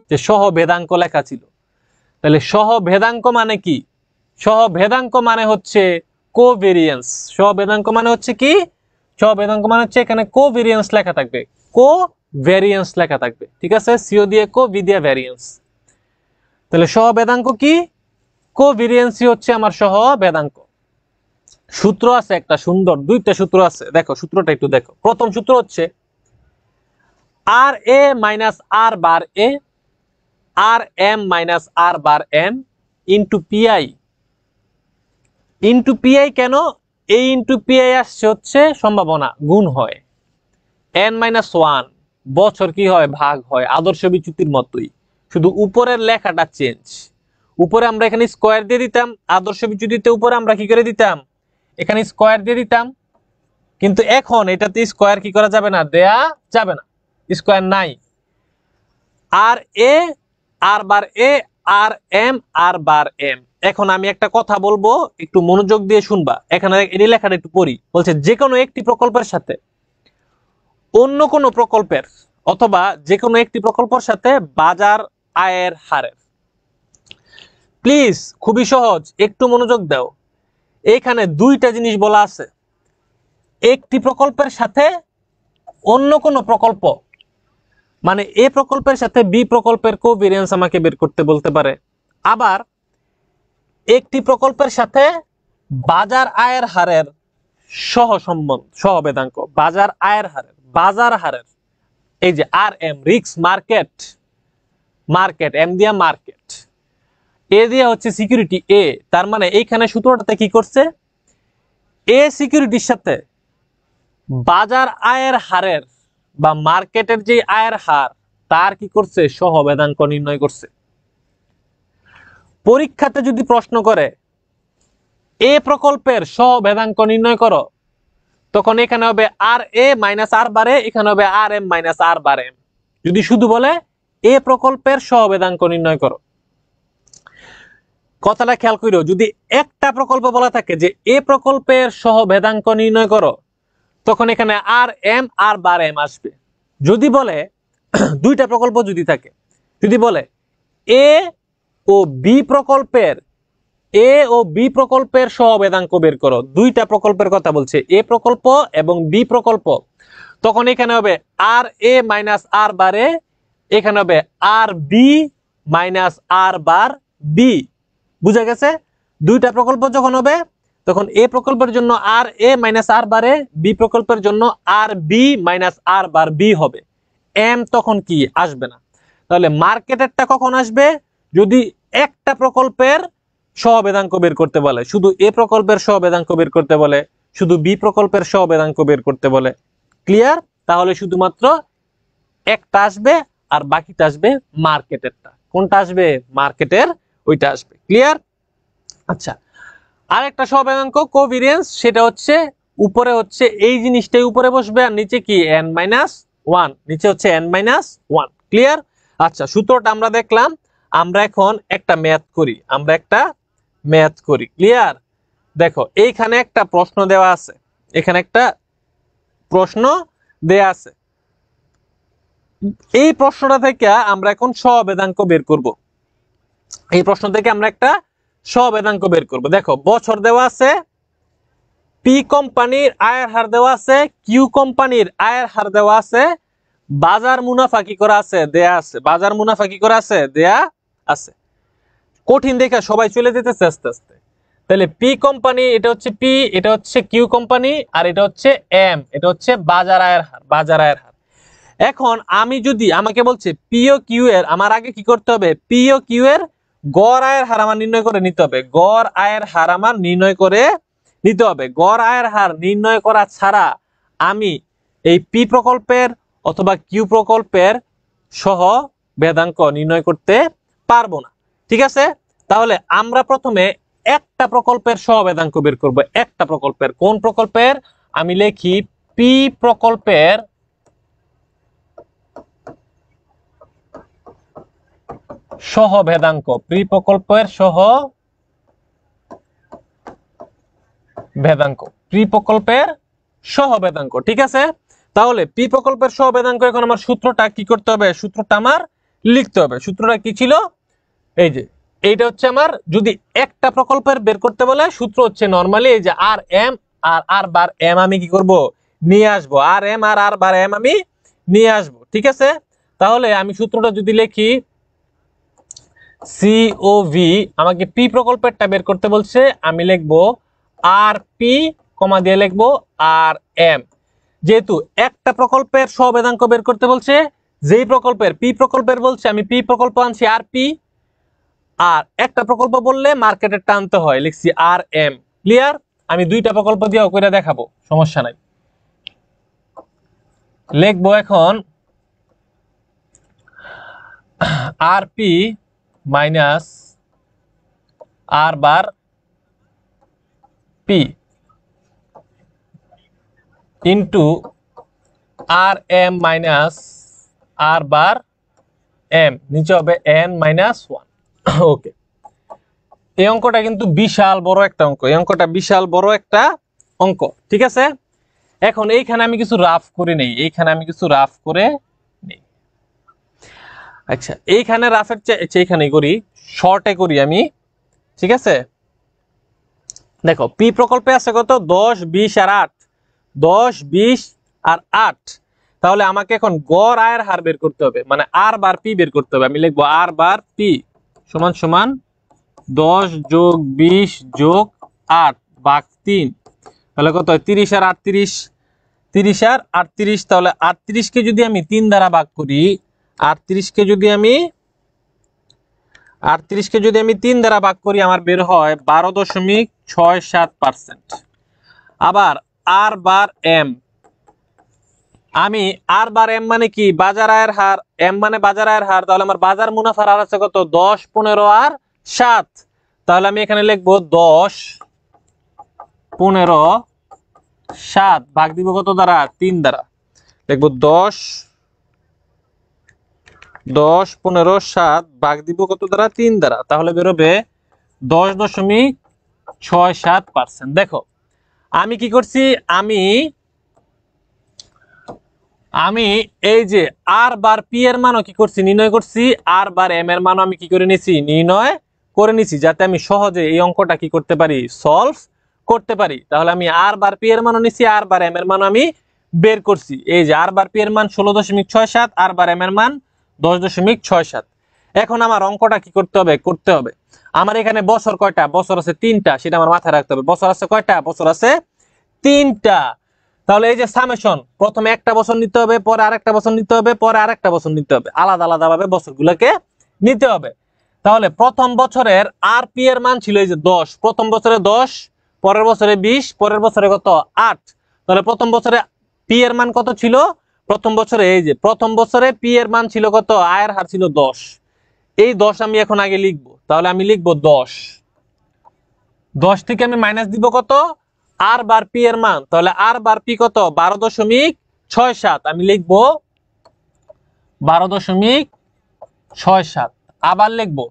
যে সহভেদাঙ্ক লেখা ছিল। তাহলে সহভেদাঙ্ক মানে কি? সহভেদাঙ্ক মানে হচ্ছে কোভেরিয়েন্স। সহভেদাঙ্ক মানে হচ্ছে কি? সহভেদাঙ্ক মানে হচ্ছে এখানে কোভেরিয়েন্স লেখা থাকবে, কোভেরিয়েন্স লেখা থাকবে, ঠিক আছে? সিও দিয়ে কো, ভি দিয়ে ভ্যারিয়েন্স। তাহলে সহভেদাঙ্ক কি? কোভেরিয়েন্সই হচ্ছে আমার সহভেদাঙ্ক। সূত্র আছে একটা সুন্দর, দুইটা সূত্র আছে, দেখো সূত্রটা একটু দেখো। প্রথম সূত্র হচ্ছে R A minus R bar A R M minus R bar M into pi. Into pi কেন? এই ইন্টু পিআই আসছে হচ্ছে সম্ভাবনা, গুণ হয়। এন মাইনাস ওয়ান, বছর কি হয়? ভাগ হয়, আদর্শ বিচ্যুতির মতোই, শুধু উপরের লেখাটা চেঞ্জ। উপরে আমরা এখানে স্কোয়ার দিয়ে দিতাম, আদর্শ বিচ্যুতিতে উপরে আমরা কি করে দিতাম? এখানে স্কোয়ার দিয়ে দিতাম। কিন্তু এখন এটাতে স্কোয়ার কি করা যাবে না? দেয়া যাবে না, স্কোয়ার নাই। আর এ আর bar A R M R bar M. এখন আমি একটা কথা বলবো, একটু মনোযোগ দিয়ে শুনবা। এখানে এই লেখাটা একটু পড়ি। বলছে যে কোনো একটি প্রকল্পের সাথে অন্য কোনো প্রকল্পের অথবা যে কোনো একটি প্রকল্পের সাথে বাজার আয়ের হারের। প্লিজ, খুবই সহজ, একটু মনোযোগ দাও। এখানে দুইটা জিনিস বলা আছে। একটি প্রকল্পের সাথে অন্য কোনো প্রকল্প, মানে এ প্রকল্পের সাথে বি প্রকল্পের কোভেরিয়েন্স আমাকে বের করতে বলতে পারে। আবার একটি প্রকল্পের সাথে বাজার আয়ের হারের সহসম্বন্ধ, সহবেদাঙ্ক, বাজার আয়ের হারের, বাজার হারের। এই যে আর M, risk market, market M দিয়া মার্কেট, এ দিয়া হচ্ছে সিকিউরিটি এ। তার মানে এইখানে সূত্রটাতে কি করছে? এ সিকিউরিটির সাথে বাজার আয়ের হারের বা মার্কেটের যে আয়ের হার, তার কি করছে? সহবেদাঙ্ক নির্ণয় করছে। পরীক্ষাতে যদি প্রশ্ন করে এ প্রকল্পের সহবেদাঙ্ক নির্ণয় করো, তখন এখানে হবে আর এ মাইনাস আর বার এ, এখানে হবে আর M minus R bar M. যদি শুধু বলে এ প্রকল্পের সহবেদাঙ্ক নির্ণয় করো, কথাটা খেয়াল করো। যদি একটা প্রকল্প বলা থাকে যে এ প্রকল্পের সহবেদাঙ্ক নির্ণয় করো, তখন এখানে আর এম আর বার এম আসবে। যদি বলে দুইটা প্রকল্প যদি থাকে, যদি বলে এ ও বি প্রকল্পের, এ ও বি প্রকল্পের সহবেদাঙ্ক বের করো, দুইটা প্রকল্পের কথা বলছে, এ প্রকল্প এবং বি প্রকল্প, তখন এখানে হবে আর এ মাইনাস আর বার এ, এখানে হবে আর বি মাইনাস আর বার বি। বুঝা গেছে? দুইটা প্রকল্প যখন হবে, তখন এ প্রকল্পের জন্য আর A minus R bar A, B প্রকল্পের জন্য আর বি মাইনাস আর বার বি হবে। এম তখন কি আসবে না। তাহলে মার্কেটেরটা কখন আসবে? যদি একটা প্রকল্পের সহবেদাঙ্ক বের করতে বলে, শুধু এ প্রকল্পের সহবেদাঙ্ক বের করতে বলে, শুধু বি প্রকল্পের সহবেদাঙ্ক বের করতে বলে। ক্লিয়ার? তাহলে শুধুমাত্র একটা আসবে আর বাকিটা আসবে মার্কেটেরটা। কোনটা আসবে? মার্কেটের ওইটা আসবে। ক্লিয়ার? আচ্ছা, আরেকটা সহবেদাঙ্ক কোভেরিয়েন্স, সেটা হচ্ছে উপরে হচ্ছে এই জিনিসটাই উপরে বসবে, আর নিচে কি? n মাইনাস ওয়ান, নিচে হচ্ছে n মাইনাস ওয়ান। ক্লিয়ার? আচ্ছা, সূত্রটা আমরা দেখলাম। আমরা এখন একটা ম্যাথ করি, আমরা একটা ম্যাথ করি। ক্লিয়ার? দেখো এইখানে একটা প্রশ্ন দেওয়া আছে, এখানে একটা প্রশ্ন দেয়া আছে। এই প্রশ্নটা থেকে আমরা এখন সহবেদাঙ্ক বের করব। এই প্রশ্ন থেকে আমরা একটা সহবেদাঙ্ক বের করব। দেখো বছর দেওয়া আছে, পি কোম্পানির আয়ের হার দেওয়া আছে, কিউ কোম্পানির আয়ের হার দেওয়া আছে, বাজার মুনাফা কি করা আছে? দেয়া আছে। বাজার মুনাফা কি করা আছে? দেয়া আছে। কঠিন দেখে সবাই চলে যেতেছে আস্তে আস্তে। তাহলে পি কোম্পানি, এটা হচ্ছে পি, এটা হচ্ছে কিউ কোম্পানি, আর এটা হচ্ছে এম, এটা হচ্ছে বাজার আয়ের হার, বাজার আয়ের হার। এখন আমি যদি, আমাকে বলছে পি ও কিউ এর, আমার আগে কি করতে হবে? পি ও কিউ এর গড় আয়ের হার আমার নির্ণয় করে নিতে হবে। গড় আয়ের হার আমার নির্ণয় করে নিতে হবে। গড় আয়ের হার নির্ণয় করা ছাড়া আমি এই পি প্রকল্পের অথবা কিউ প্রকল্পের সহ বেদাঙ্ক নির্ণয় করতে পারবো না। ঠিক আছে? তাহলে আমরা প্রথমে একটা প্রকল্পের সহবেদাঙ্ক বের করব। একটা প্রকল্পের, কোন প্রকল্পের? আমি লিখি পি প্রকল্পের সহবেদাঙ্ক, পি প্রকল্পের সহবেদাঙ্ক, পি প্রকল্পের সহবেদাঙ্ক। ঠিক আছে? তাহলে পি প্রকল্পের সহবেদাঙ্ক, এখন আমার সূত্রটা কি করতে হবে? সূত্রটা আমার লিখতে হবে। সূত্রটা কি ছিল? এই যে এইটা হচ্ছে আমার, যদি একটা প্রকল্পের বের করতে বলে সূত্র হচ্ছে নরমালি এই যে আর এম আর আর বার এম আমি কি করব, নিয়ে আসবো। আর এম আর আর বার এম আমি নিয়ে আসবো, ঠিক আছে? তাহলে আমি সূত্রটা যদি লিখি, সিওভি, আমাকে পি প্রকল্পেরটা বের করতে বলছে, আমি লিখবো আর পি কমা দিয়ে লিখবো আর এম। যেহেতু একটা প্রকল্পের সহবেদাঙ্ক বের করতে বলছে, যেই প্রকল্পের পি প্রকল্পের বলছে, আমি পি প্রকল্প আনছি আর পি, আর একটা প্রকল্প বললে মার্কেটে টানতে হয়, লিখছি আর এম। ক্লিয়ার? আমি দুইটা প্রকল্প দিয়েও করে দেখাবো, সমস্যা নাই। লিখবো এখন R P minus R bar P into R M minus R bar M, নিচে হবে এন মাইনাস ওয়ান। ওকে, এই অঙ্কটা কিন্তু বিশাল বড় একটা অঙ্ক, এই অঙ্কটা বিশাল বড় একটা অঙ্ক, ঠিক আছে? এখন এইখানে আমি কিছু রাফ করে নেই, এইখানে আমি কিছু রাফ করে নেই। আচ্ছা, এইখানে রাফের চেয়ে এইখানেই করি, শর্টে করি আমি, ঠিক আছে? দেখো পি প্রকল্পে আছে কত, 10 20 আর 8, 10 20 আর 8। তাহলে আমাকে এখন গড় আয়ের হার বের করতে হবে, মানে আর বার পি বের করতে হবে। আমি লিখবো আর বার পি সমান সমান 10 যোগ 20 যোগ 8 ভাগ 3, তাহলে কত হয় 30 আর 38, 30 আর 38। তাহলে 38 কে যদি আমি 3 দ্বারা ভাগ করি, 38 কে যদি আমি 3 দ্বারা ভাগ করি, আমার বের হয় 12.67%। আবার আর বার এম, আমি আর বার এম মানে কি, বাজার আয়ের হার, এম মানে বাজার আয়ের হার। তাহলে আমার বাজার মুনাফার হার আছে কত, 10 15 আর 7। তাহলে আমি এখানে লিখবো 10 15 7 ভাগ দিব কত দ্বারা, 3 দ্বারা। লিখবো 10 15 7 ভাগ দিব কত দ্বারা, 3 দ্বারা। তাহলে বেরোবে 10.67%। দেখো আমি কি করছি, আমি এই যে আর বার পি এর মানও কি করছি, নির্ণয় করছি। আর বার এম এর মানও আমি কি করে নিছি, নির্ণয় করে নিছি, যাতে আমি সহজে এই অঙ্কটা কি করতে পারি, সলভ করতে পারি। তাহলে আমি আর বার পি এর মানও নিছি, আর বার এম এর মানও আমি বের করছি। এই যে আর বার পি এর মান 16.67, আর বার এম এর মান 10.67। এখন আমার অঙ্কটা কি করতে হবে, আমার এখানে বছর কয়টা, বছর আছে 3টা, সেটা আমার মাথায় রাখতে হবে। বছর আছে কয়টা, বছর আছে 3টা। তাহলে এই যে সামেশন, প্রথমে একটা বছর নিতে হবে, পরে আরেকটা বছর নিতে হবে, পরে আরেকটা বছর নিতে হবে, আলাদা আলাদা ভাবে বছরগুলোকে নিতে হবে। তাহলে প্রথম বছরের আর পি এর মান ছিল এই যে 10, প্রথম বছরে 10, পরের বছরে 20, পরের বছরে কত 8। তাহলে প্রথম বছরে পি এর মান কত ছিল, প্রথম বছরে এই যে প্রথম বছরে পি এর মান ছিল কত, আয়ের হার ছিল 10। এই 10 আমি এখন আগে লিখবো, তাহলে আমি লিখবো 10 থেকে আমি মাইনাস দিব কত, আর বার পি এর মান। তাহলে আর বার পি কত, 12.67, আমি লিখবো 12.67। আবার লিখবো,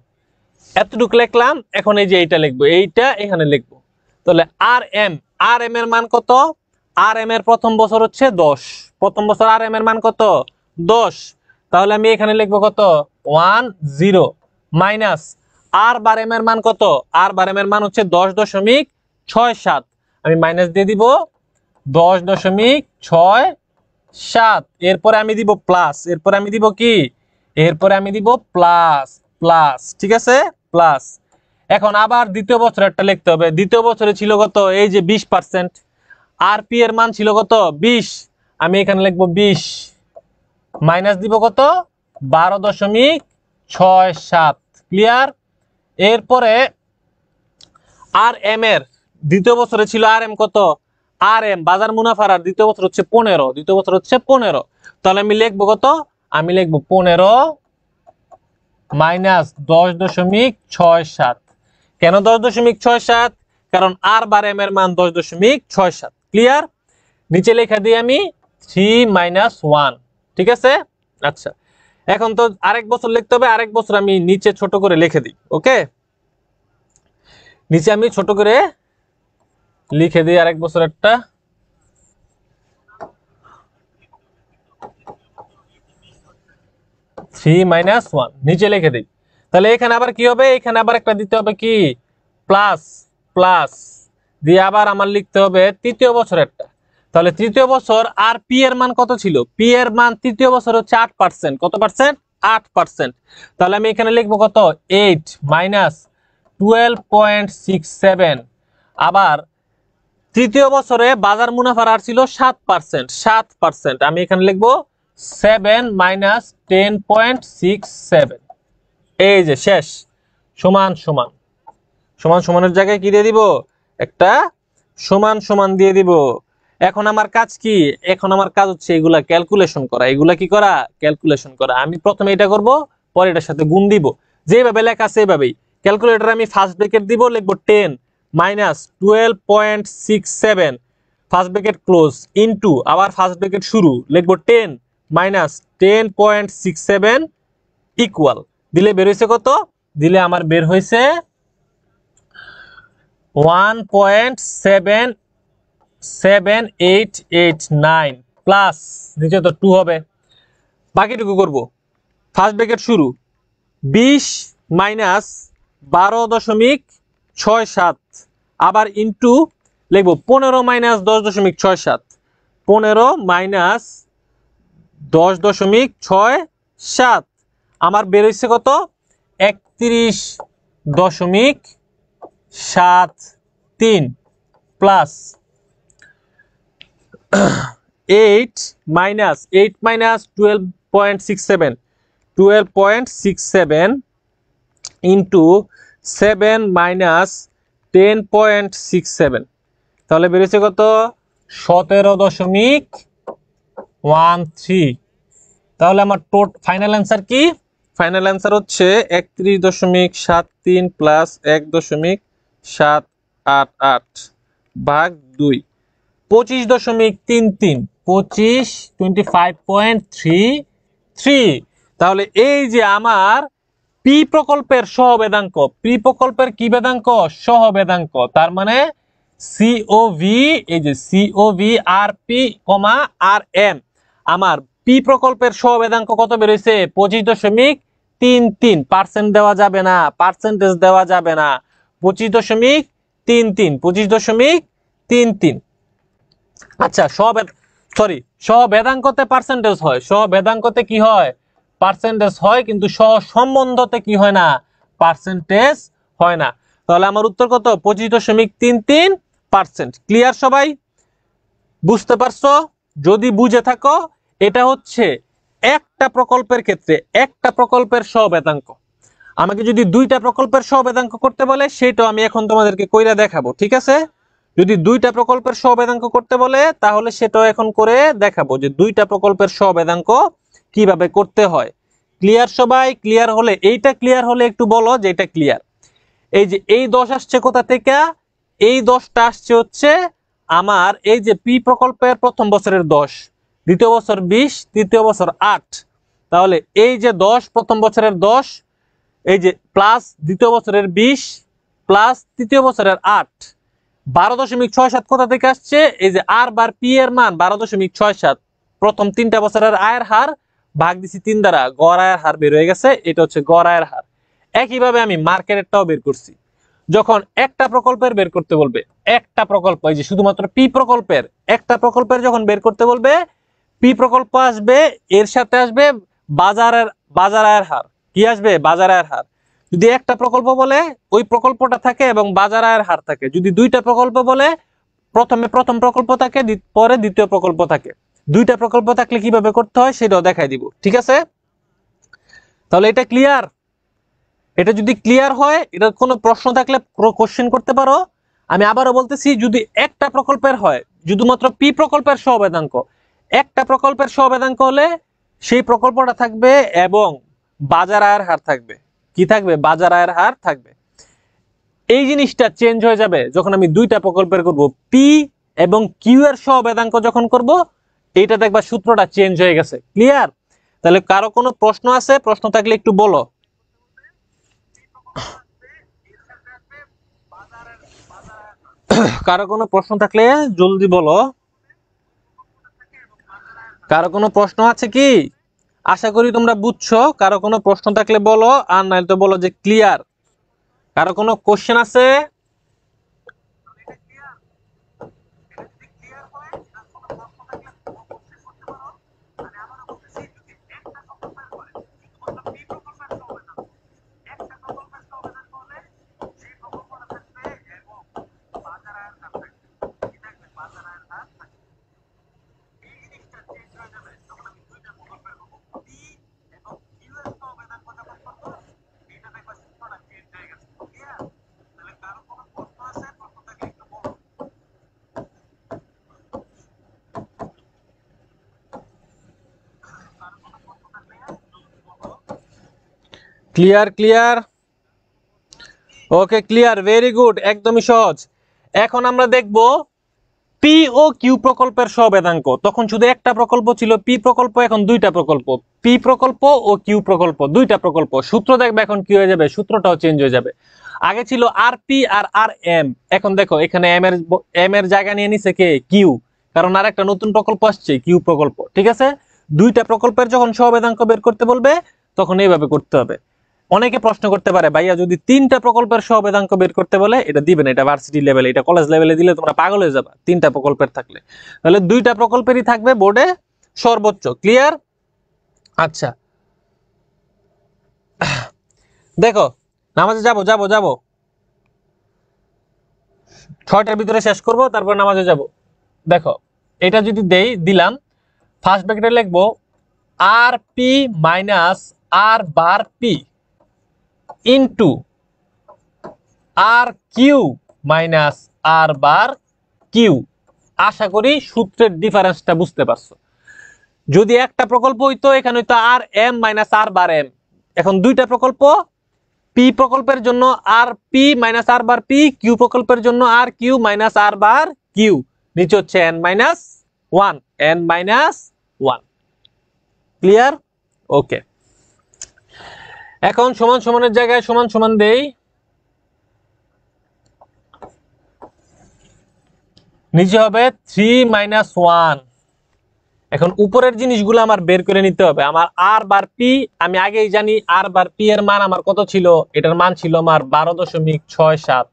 এতটুকু লিখলাম। এখন এই যে এইটা লিখবো, এইটা এখানে লিখবো। তাহলে আর এম এর মান কত, আর এম এর প্রথম বছর হচ্ছে 10, প্রথম বছর আর এম এর মান কত, 10। তাহলে আমি এখানে লিখবো কত, 10 মাইনাস আর বার এম এর মান কত, আর বার এম এর মান হচ্ছে 10.67, আমি মাইনাস দিয়ে দিব 10.67। এরপরে আমি দিব প্লাস, এরপরে আমি দিব কি, এরপরে আমি দিব প্লাস প্লাস, ঠিক আছে, প্লাস। এখন আবার দ্বিতীয় বছর একটা লিখতে হবে। দ্বিতীয় বছরে ছিল কত, এই যে 20%, আর পি এর মান ছিল কত 20, আমি এখানে লিখবো 20 মাইনাস দিব কত, 12.67। ক্লিয়ার? এরপরে আর এম এর দ্বিতীয় বছরে ছিল আর এম কত, আর এম বাজার মুনাফার আর দ্বিতীয় বছর হচ্ছে 15, দ্বিতীয় বছর হচ্ছে 15। তাহলে আমি লিখবো কত, আমি লিখবো 15 মাইনাস 10.67। কেন 10.67? কারণ আর বার এম এর মান 10.67। ক্লিয়ার? নিচে লেখা দিই আমি 3 - 1, ঠিক আছে। আচ্ছা, এখন তো আরেক বছর লিখতে হবে, আরেক বছর আমি নিচে ছোট করে লিখে দিই। ওকে, নিচে আমি ছোট করে লিখে দিই আরেক বছর একটা। 3 মাইনাস 1 নিচে লিখে দিই। তাহলে এখানে আবার কি হবে, এখানে আবার একটা দিতে হবে কি প্লাস প্লাস দিয়ে আবার আমার লিখতে হবে তৃতীয় বছরেরটা। তাহলে তৃতীয় বছর আর পি এর মান কত ছিল, পি এর মান তৃতীয় বছর হচ্ছে 8%। কত পার্সেন্ট, 8%। তাহলে আমি এখানে লিখবো কত 8 মাইনাস 12.67। আবার তৃতীয় বছরে বাজার মুনাফার আর ছিল 7%, 7%। আমি এখানে লিখবো 7 মাইনাস 10.67। এই যে শেষ, সমান সমান। সমান সমানের জায়গায় কি দিয়ে দিব, একটা সমান সমান দিয়ে দিব। এখন আমার কাজ কি, এখন আমার কাজ হচ্ছে এগুলা ক্যালকুলেশন করা। এগুলা কি করা, ক্যালকুলেশন করা। আমি প্রথমে এটা করব, পরে এটার সাথে গুণ দিব, যেভাবে লেখা আছে এইভাবেই। ক্যালকুলেটর আমি ফার্স্ট ব্র্যাকেট দিব, লিখবো 10 minus 12.67 first bracket close into আবার ফার্স্ট ব্র্যাকেট শুরু, লিখবো 10 মাইনাস 10.67 ইকুয়াল দিলে বের হয়েছে কত, দিলে আমার বের হয়েছে 1.7889 প্লাস নিচে তো 2 হবে। বাকিটুকু করব, ফার্স্ট ব্র্যাকেট শুরু 20 মাইনাস 12.67 আবার ইনটু লিখবো 15 মাইনাস 10.67, 15 মাইনাস 10.67 আমার বের হয়েছে কত 31.73 প্লাস 8 মাইনাস 12.67 ইন্টু 7 মাইনাস 10.67, তাহলে বেরিয়েছে কত 17.13। তাহলে আমার ফাইনাল অ্যান্সার কি, ফাইনাল অ্যান্সার হচ্ছে 31.73 প্লাস 1.788 ভাগ 2, 25.33, 25 তাহলে এই যে আমার পি প্রকল্পের সহবেদাঙ্ক, পি প্রকল্পের কি বেদাঙ্ক, সহবেদাঙ্ক। তার মানে সিওভি, এই যে সিওভি আর পি কমা আর এম, আমার পি প্রকল্পের সহবেদাঙ্ক কত বের হয়েছে 25.33। দেওয়া যাবে না, পার্সেন্টেজ দেওয়া যাবে না। 25.33। আচ্ছা সহবেদাঙ্কতে পার্সেন্টেজ হয়, সহবেদাঙ্কতে কি হয়, পার্সেন্টেজ হয়, কিন্তু সহসম্বন্ধতে কি হয় না, পার্সেন্টেজ হয় না। তাহলে আমার উত্তর কত 25.33%। ক্লিয়ার সবাই, বুঝতে পারছো? যদি বুঝে থাকো, এটা হচ্ছে একটা প্রকল্পের ক্ষেত্রে একটা প্রকল্পের সহবেদাঙ্ক। আমাকে যদি দুইটা প্রকল্পের সহবেদাঙ্ক করতে বলে সেটাও আমি এখন তোমাদেরকে কইরা দেখাবো, ঠিক আছে? যদি দুইটা প্রকল্পের সহবেদাঙ্ক করতে বলে তাহলে সেটাও এখন করে দেখাবো যে দুইটা প্রকল্পের সহবেদাঙ্ক কিভাবে করতে হয়। ক্লিয়ার সবাই? ক্লিয়ার হলে, এইটা ক্লিয়ার হলে একটু বলো যে এটা ক্লিয়ার। এই যে এই 10 আসছে কোথা থেকে, এই 10টা আসছে হচ্ছে আমার এই যে পি প্রকল্পের প্রথম বছরের 10, দ্বিতীয় বছর 20, তৃতীয় বছর 8। তাহলে এই যে 10 প্রথম বছরের 10, এই যে প্লাস দ্বিতীয় বছরের 20 প্লাস তৃতীয় বছরের 8, 12.67 কোথা থেকে আসছে, এই যে আর বার পি এর মান 12.67, প্রথম 3টা বছরের আয়ের হার ভাগ দিছি 3 দ্বারা, গড় আয়ের হার বের হয়ে গেছে, এটা হচ্ছে গড় আয়ের হার। একইভাবে আমি মার্কেটেরটাও বের করছি। যখন একটা প্রকল্পের বের করতে বলবে, একটা প্রকল্প, এই যে শুধুমাত্র পি প্রকল্পের একটা প্রকল্পের যখন বের করতে বলবে, পি প্রকল্প আসবে, এর সাথে আসবে বাজার আয়ের হার। কি আসবে, বাজার আয়ের হার। যদি একটা প্রকল্প বলে ওই প্রকল্পটা থাকে এবং বাজার আয়ের হার থাকে। যদি দুইটা প্রকল্প বলে প্রথমে প্রথম প্রকল্প থাকে, পরে দ্বিতীয় প্রকল্প থাকে। দুইটা প্রকল্প থাকলে কিভাবে করতে হয় সেটাও দেখাই দিব, ঠিক আছে? তাহলে এটা ক্লিয়ার? এটা যদি ক্লিয়ার হয়, এটা কোনো প্রশ্ন থাকলে কোশ্চেন করতে পারো। আমি আবারও বলতেছি, যদি একটা প্রকল্পের হয়, শুধুমাত্র পি প্রকল্পের সহবেদাঙ্ক, একটা প্রকল্পের সহবেদাঙ্ক হলে সেই প্রকল্পটা থাকবে এবং বাজার আয়ের হার থাকবে। কি থাকবে, বাজার আয়ের হার থাকবে। এই জিনিসটা চেঞ্জ হয়ে যাবে যখন আমি দুইটা প্রকল্পের করব, পি এবং কিউ এর সহবেদাঙ্ক যখন করব, এইটা দেখবা সূত্রটা চেঞ্জ হয়ে গেছে। ক্লিয়ার? তাহলে কারো কোনো প্রশ্ন আছে? প্রশ্ন থাকলে একটু বলো। কারো কোনো প্রশ্ন থাকলে জলদি বলো। কারো কোনো প্রশ্ন আছে কি? আশা করি তোমরা বুঝছো। কারো কোনো প্রশ্ন থাকলে বলো, আর নাহলে তো বলো যে ক্লিয়ার। কারো কোনো কোশ্চেন আছে? Clear clear, okay clear, very good, একদমই সহজ। এখন আমরা দেখব পি ও কিউ প্রকল্পের সহবেদাঙ্ক। তখন শুধু একটা প্রকল্প ছিল পি প্রকল্প, এখন দুইটা প্রকল্প, পি প্রকল্প ও কিউ প্রকল্প, দুইটা প্রকল্প। সূত্র দেখবে এখন কি হয়ে যাবে, সূত্রটাও চেঞ্জ হয়ে যাবে। আগে ছিল আর পি আর আর এম, এখন দেখো এখানে এম এর জায়গা নিয়ে নিছে কে, কিউ, কারণ আর একটা নতুন প্রকল্প আসছে কিউ প্রকল্প। ঠিক আছে, দুইটা প্রকল্পের যখন সহবেদাঙ্ক বের করতে বলবে তখন এইভাবে করতে হবে। অনেকে প্রশ্ন করতে পারে ভাইয়া যদি তিনটা প্রকল্পের সহবেদাঙ্ক বের করতে বলে এটা দিবেন, এটা ভার্সিটি লেভেলে, এটা কলেজ লেভেলে দিলে তোমরা পাগল হয়ে যাবে। তিনটা প্রকল্পের থাকলে তাহলে দুইটা প্রকল্পেরই থাকবে বোর্ডে সর্বোচ্চ। ক্লিয়ার? আচ্ছা দেখো, নামাজে যাব যাব যাব 6টার ভিতরে শেষ করব, তারপর নামাজে যাব। দেখো এটা যদি দিলাম, ফার্স্ট ব্র্যাকেটে লিখবো আর P minus R bar P into আর Q minus R bar Q. আশা করি সূত্রের ডিফারেন্সটা বুঝতে পারছো। যদি একটা প্রকল্প হইতো এখানে হইতো R M minus R bar M, এখন দুইটা প্রকল্প, পি প্রকল্পের জন্য R P minus R bar P, Q প্রকল্পের জন্য R Q minus R bar Q, নিচে হচ্ছে N minus one, N minus one. Clear? Okay, এখন সমান সমানের জায়গায় সমান সমান দেই, নিচে হবে 3 মাইনাস 1। এখন উপরের জিনিসগুলো আমার বের করে নিতে হবে। আমার আর বার পি আমি আগেই জানি, আর বার পি এর মান আমার কত ছিল, এটার মান ছিল আমার 12.67।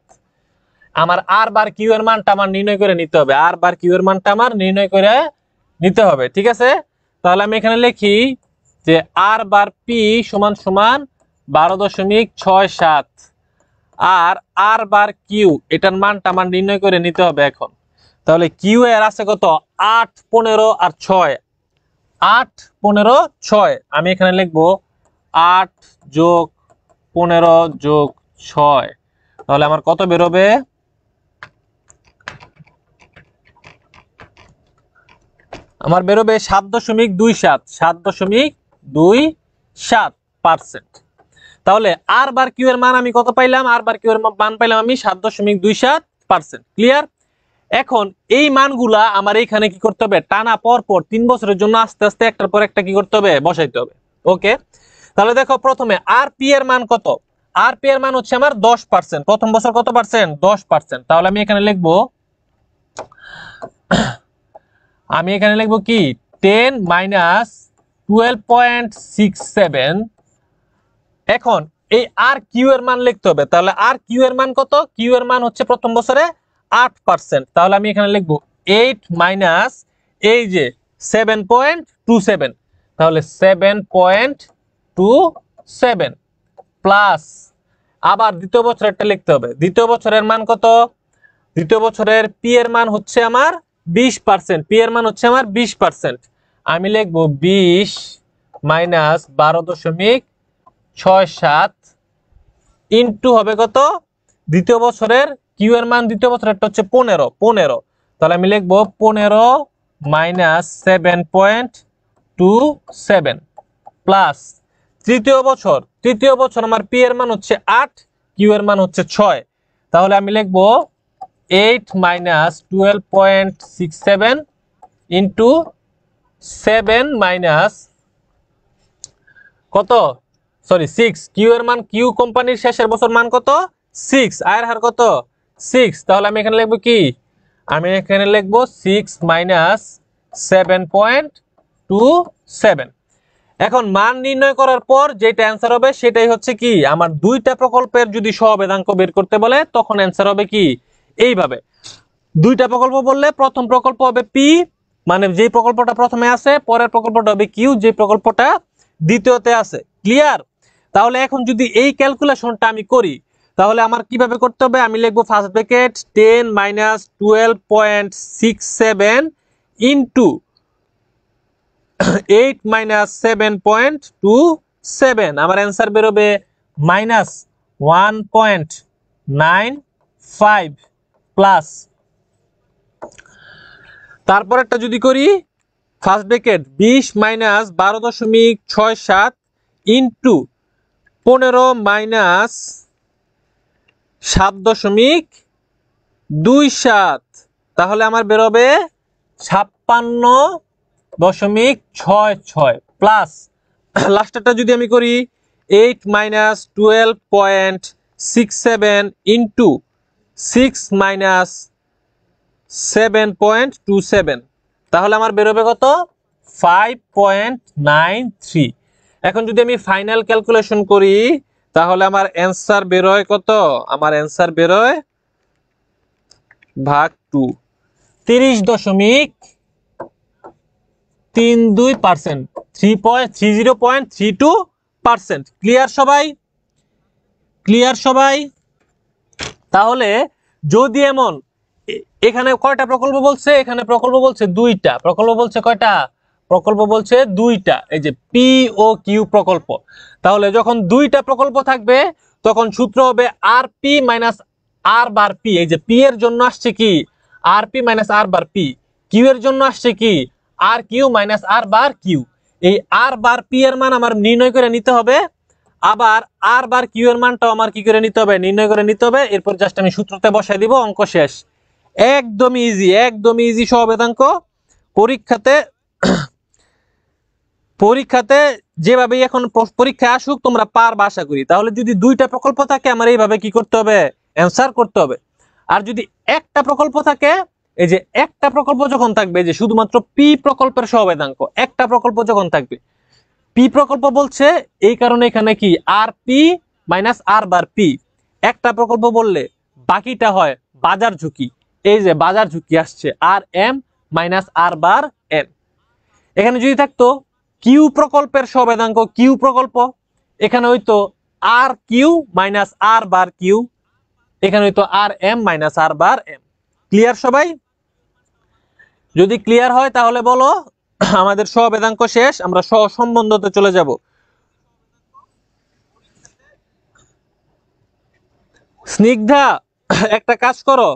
আমার আর বার কিউ এর মানটা আমার নির্ণয় করে নিতে হবে, আর বার কিউ এর মানটা আমার নির্ণয় করে নিতে হবে। ঠিক আছে, তাহলে আমি এখানে লিখি যে আর বার পি সমান সমান 12.67, আর আর বার কিউ এটার মানটা আমার নির্ণয় করে নিতে হবে এখন। তাহলে কিউ এর আছে কত, 8, 15 আর 6, 8, 15, 6। আমি এখানে লিখবো 8 যোগ 15 যোগ 6, তাহলে আমার কত বেরোবে, আমার বেরোবে 7.27, 7.27%। তাহলে আর বার কিউ এর মান আমি কত পাইলাম, আর বার কিউ এর মান পাইলাম আমি 7.27%। ক্লিয়ার? এখন এই মানগুলা আমার এইখানে কি করতে হবে, টানা পর পর 3 বছরের জন্য আস্তে আস্তে একটার পর একটা কি করতে হবে, বসাইতে হবে। ওকে, তাহলে দেখো প্রথমে আর পি এর মান কত, আর পি এর মান হচ্ছে আমার 10%, প্রথম বছর কত পার্সেন্ট, 10%। তাহলে আমি এখানে লিখবো, আমি এখানে লিখবো কি 10 মাইনাস 12.67। এখন এই আর কিউ এর মান লিখতে হবে, তাহলে আর কিউ এর মান কত, কিউ এর মান হচ্ছে প্রথম বছরে 8%, তাহলে আমি এখানে লিখবো 8 মাইনাস এই যে 7.27, তাহলে 7.27 প্লাস আবার দ্বিতীয় বছরেরটা লিখতে হবে। দ্বিতীয় বছরের মান কত, দ্বিতীয় বছরের পি এর মান হচ্ছে আমার 20%, পি এর মান হচ্ছে আমার 20%, আমি লিখবো 20 মাইনাস 12.67 ইন্টু হবে কত, দ্বিতীয় বছরের কিউ এর মান, দ্বিতীয় বছরেরটা হচ্ছে 15, তাহলে আমি লিখবো 15 মাইনাস 7.27 প্লাস তৃতীয় বছর আমার পি এর মান হচ্ছে 8, কিউ এর মান হচ্ছে 6, তাহলে আমি লিখবো 8 মাইনাস 12.67 ইন্টু 7 মাইনাস কত, সরি 6, কিউ এর মান, কিউ কোম্পানির শেষের বছর মান কত 6, আয়ের হার কত 6, তাহলে আমি এখানে লিখবো কি, আমি এখানে লিখবো 6 মাইনাস 7.27। এখন মান নির্ণয় করার পর যেটা অ্যান্সার হবে সেটাই হচ্ছে কি আমার দুইটা প্রকল্পের যদি সহবেদাঙ্ক বের করতে বলে তখন অ্যান্সার হবে কি এইভাবে। দুইটা প্রকল্প বললে প্রথম প্রকল্প হবে পি, মানে যে প্রকল্পটা প্রথমে আছে, পরের প্রকল্পটা হবে কিউ, যে প্রকল্পটা দ্বিতীয়তে আছে। ক্লিয়ার? তাহলে এখন যদি এই ক্যালকুলেশনটা আমি করি তাহলে আমার কিভাবে করতে হবে? আমি লিখবো first bracket 10 minus 12.67 into 8 minus 7.27, আমার অ্যান্সার বেরোবে মাইনাস 1.95 প্লাস, তারপর একটা যদি করি first bracket 20 minus 12.67 into 15 minus 7.27, তাহলে আমার বেরোবে 56.66 প্লাস লাস্টেরটা যদি আমি করি 8 মাইনাস 12.67 ইন্টু 6 মাইনাস 7.27, তাহলে আমার বেরোবে কত? 5.93। এখন যদি আমি ফাইনাল ক্যালকুলেশন করি তাহলে আমার অ্যান্সার বেরোয় কত? আমার অ্যান্সার বেরোয় ভাগ 2 30.32%, 30.32%। ক্লিয়ার সবাই? ক্লিয়ার সবাই? তাহলে যদি এমন এখানে কয়টা প্রকল্প বলছে? এখানে প্রকল্প বলছে দুইটা। প্রকল্প বলছে কয়টা? প্রকল্প বলছে দুইটা, এই যে পি ও কিউ প্রকল্প। তাহলে যখন দুইটা প্রকল্প থাকবে তখন সূত্র হবে আর P minus R bar P. এই যে পি এর জন্য আসছে কি আর P minus R bar P, Q এর জন্য আসছে কি আর Q minus R bar Q. এই আর বার পি এর মান আমার নির্ণয় করে নিতে হবে, আবার আর বার কিউ এর মানটাও আমার কি করে নিতে হবে? নির্ণয় করে নিতে হবে। এরপর জাস্ট আমি সূত্রতে বসাই দিব, অঙ্ক শেষ। একদমই ইজি, একদমই ইজি সহবেদাঙ্ক। পরীক্ষাতে যেভাবে এখন পরীক্ষা আসুক তোমরা পারবা আশা করি। তাহলে যদি দুইটা প্রকল্প থাকে আমার এইভাবে কি করতে হবে? অ্যান্সার করতে হবে। আর যদি একটা প্রকল্প থাকে, এই যে একটা প্রকল্প যখন থাকবে, যে শুধুমাত্র পি প্রকল্পের সহবেদাঙ্ক একটা প্রকল্প যখন থাকবে, পি প্রকল্প বলছে এই কারণে এখানে কি আর P minus R bar P. একটা প্রকল্প বললে বাকিটা হয় বাজার ঝুঁকি। এই যে বাজার ঝুঁকি আসছে আর M minus R bar M. এখানে যদি থাকতো কিউ প্রকল্পের সহবেদাঙ্ক কিউ প্রকল্প, এখানে হইতো আর Q minus R bar Q, এখানে হইতো R M minus R bar M. Clear সবাই? যদি ক্লিয়ার হয় তাহলে বলো আমাদের সহবেদাঙ্ক শেষ, আমরা সহসম্বন্ধতে চলে যাব। স্নিগ্ধা একটা কাজ করো,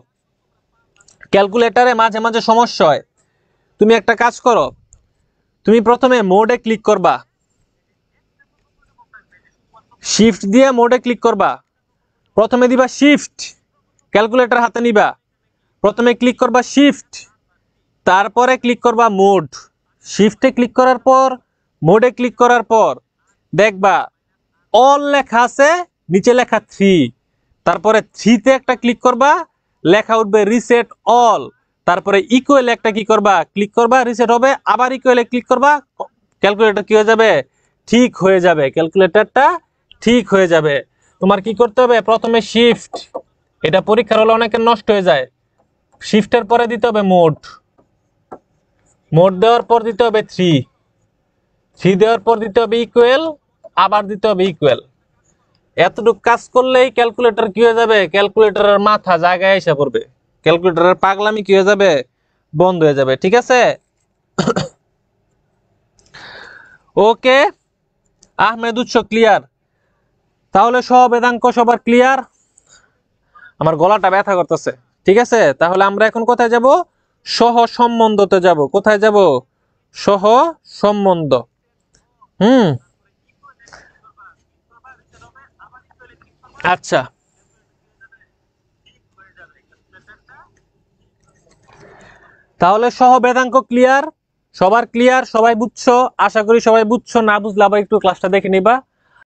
ক্যালকুলেটরে মাঝে মাঝে সমস্যা হয়। তুমি একটা কাজ করো, তুমি প্রথমে মোডে ক্লিক করবা, শিফট দিয়ে মোডে ক্লিক করবা। প্রথমে দিবা শিফট, ক্যালকুলেটর হাতে নিবা, প্রথমে ক্লিক করবা শিফট, তারপরে ক্লিক করবা মোড। শিফটে ক্লিক করার পর মোডে ক্লিক করার পর দেখবা অল লেখা আছে, নিচে লেখা 3, তারপরে 3তে একটা ক্লিক করবা, লেখা উঠবে রিসেট অল, তারপরে ইকুয়াল একটা কি করবা ক্লিক করবা, রিসেট হবে, আবার ইকুয়ালে ক্লিক করবা, ক্যালকুলেটর কি হয়ে যাবে? ঠিক হয়ে যাবে, ক্যালকুলেটরটা ঠিক হয়ে যাবে। তোমার কি করতে হবে? প্রথমে শিফট, এটা পরীক্ষার হলে অনেকের নষ্ট হয়ে যায়। শিফটের পরে দিতে হবে মোড, মোড দেওয়ার পর দিতে হবে 3 দেওয়ার পর দিতে হবে ইকুয়াল, আবার দিতে হবে ইকুয়াল। এতটুকু কাজ করলেই ক্যালকুলেটর কি হয়ে যাবে? ক্যালকুলেটরের মাথা জায়গায় এসে পড়বে, ক্যালকুলেটরের পাগলামি কি হয়ে যাবে? বন্ধ হয়ে যাবে। ঠিক আছে? ওকে আহমেদ উৎস ক্লিয়ার? তাহলে সহবেদাঙ্ক সবার ক্লিয়ার? আমার গলাটা ব্যথা করতেছে। ঠিক আছে, তাহলে আমরা এখন কোথায় যাব? সহসম্বন্ধতে যাব। কোথায় যাব? সহসম্বন্ধ। আচ্ছা, তাহলে সহবেদাঙ্ক ক্লিয়ার? সবার ক্লিয়ার? সবাই বুঝছো? আশা করি সবাই বুঝছো। না বুঝলে আবার একটু ক্লাসটা দেখে নিবা।